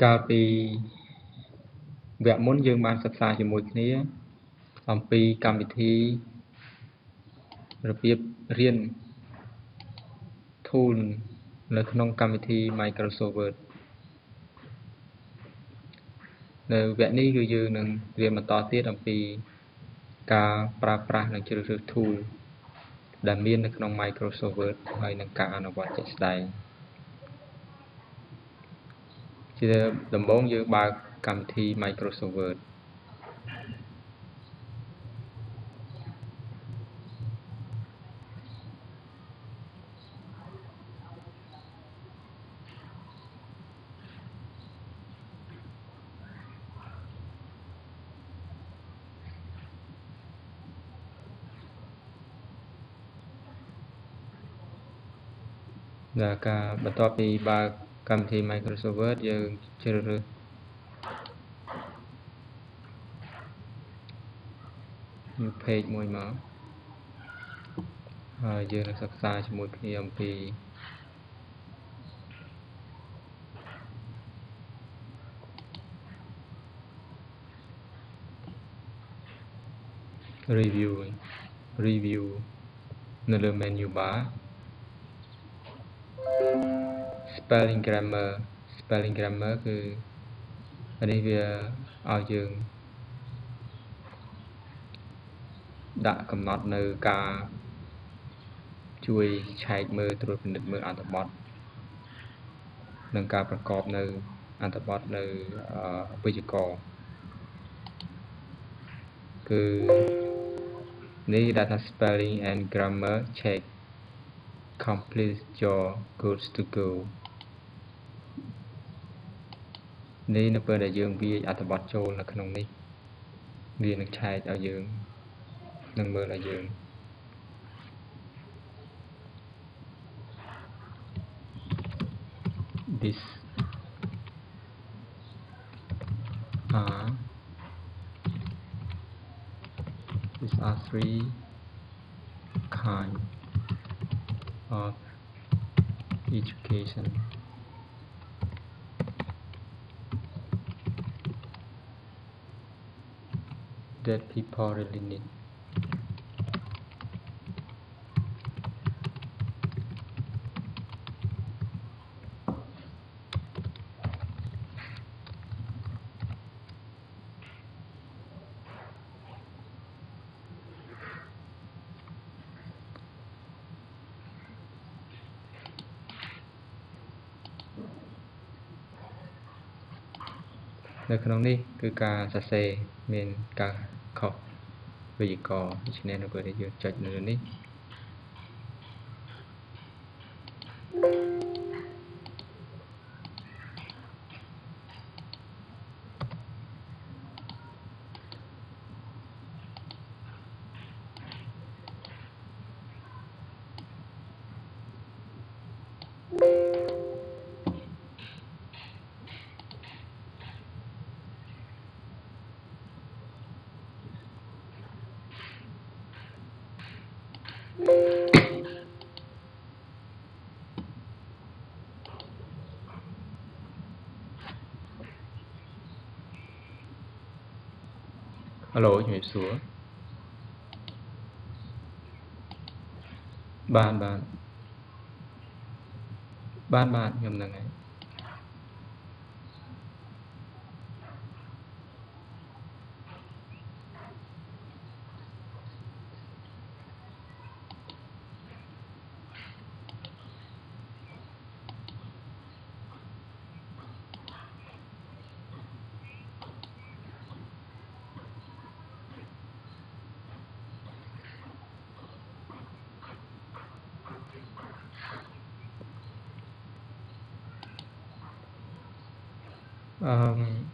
កាលពីវគ្គមុនយើងបានសិក្សាជាមួយគ្នាអំពីកម្មវិធីរបៀបរៀន tool នៅក្នុងកម្មវិធី Microsoft Word នៅវគ្គនេះគឺយើងនឹងរៀនបន្តទៀតអំពីការប្រើប្រាស់និងជ្រើសរើស tool ដែលមាននៅក្នុង Microsoft Word ហើយនឹងការអនុវត្តជាក់ស្ដែងជាដំបូងយើងបើកកម្មវិធី Microsoft Wordដែលការបន្ទាប់ពីបើកកម្មវិធី Microsoft Word យើងជ្រើសរើសnew page មួយមកហើយយើងនឹងសិក្សាជាមួយគ្នាអំពីreview នៅលើ menu bar spelling grammar គឺនេះវាឲ្យយើងដាក់កំណត់នៅការជួយឆែកមើលត្រួតពិនិត្យមើលអត្ថបទនិងការប្រកបនៅអត្ថបទនៅវេយ្យាករណ៍គឺនេះដាក់ថា spelling and grammar check complete your goods to go នេះនៅពេលដែលយើងវាយអត្ថបទចូលនៅក្នុងនេះវានឹងឆែកឲ្យយើងនឹងមើលឲ្យយើងThese are three kinds of education that people really needនៅក្នុងនេះគឺការសរសេរមានការខុសវេយ្យាករណ៍ដូច្នេះនៅពេលដែលយើងចុចនៅលើនេះHello ជំរាបសួរបានខ្ញុំនឹងហើយ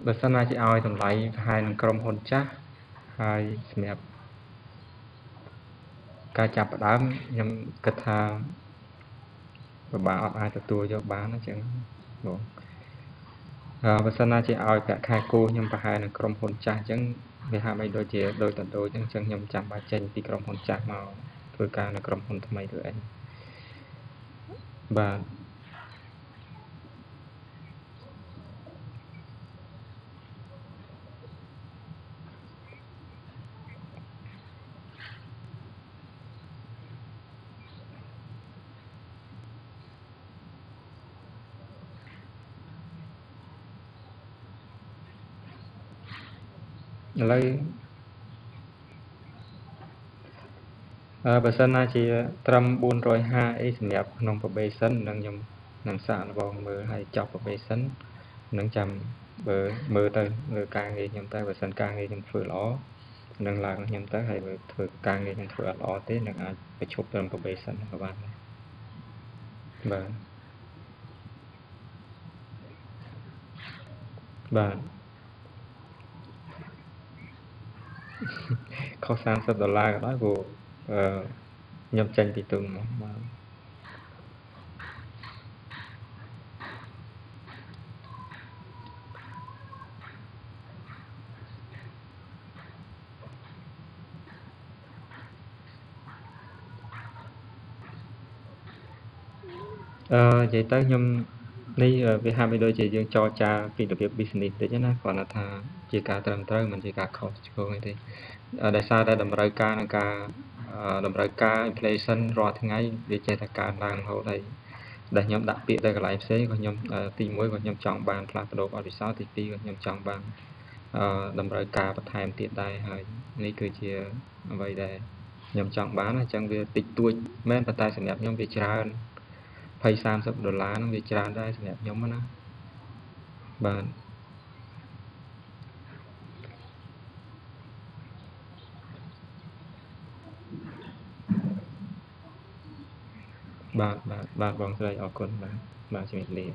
បើសិនណាជាឲ្យតម្លៃប្រហែលនឹងក្រុមហ៊ុនចាស់ហើយសម្រាប់ការចាប់ផ្ដើមខ្ញុំគិតថាពិបាកអត់អាចទទួលយកបានអញ្ចឹងបងបើសិនណាជាឲ្យប្រាក់ខែគោខ្ញុំប្រហែលនឹងក្រុមហ៊ុនចាស់អញ្ចឹងវាហាក់បីដូចជាដូចអញ្ចឹងខ្ញុំចាំបាច់ចេញពីក្រុមហ៊ុនចាស់មកធ្វើការនៅក្រុមហ៊ុនថ្មីឬអីបាទ ឥឡូវបើសិនណាជាត្រឹម450អីសម្រាប់ក្នុង probation នឹងខ្ញុំនឹងសាកល្បងមើលហើយចប់ probation នឹងចាំបើមើលទៅលើការងារខ្ញុំទៅបើសិនការងារខ្ញុំធ្វើល្អនឹងឡើងខ្ញុំទៅហើយបើធ្វើការងារខ្ញុំធ្វើអត់ល្អទេនឹងអាចបញ្ឈប់ត្រឹម probation ក៏បានដែរបាទបាទខុស$30ក៏ដោយព្រោះខ្ញុំចេញពីទុនមកបាទនិយាយទៅខ្ញុំនេះវាហាក់បីដូចជាយើងចរចាពីរបៀប business តិចណាគ្រាន់តែថាជាការត្រឹមត្រូវមិនជាការខុសឆ្គងអីទេដោយសារតែតម្រូវការនឹងការតម្រូវការ inflation រាល់ថ្ងៃវាចេះតែកើនឡើងរហូតហើយដែលខ្ញុំដាក់ពាក្យទៅកន្លែងផ្សេងក៏ខ្ញុំទី1ក៏ខ្ញុំចង់បានផ្លាស់ប្ដូរបទពិសោធន៍ទី2ក៏ខ្ញុំចង់បានតម្រូវការបន្ថែមទៀតដែរហើយនេះគឺជាអ្វីដែលខ្ញុំចង់បានអញ្ចឹងវាតិចតួចមែនប៉ុន្តែសម្រាប់ខ្ញុំវាច្រើន$20-30ហ្នឹងវាច្រើនដែរសម្រាប់ខ្ញុំណាបាទបាទបងស្រីអរគុណបាទជំរាបលា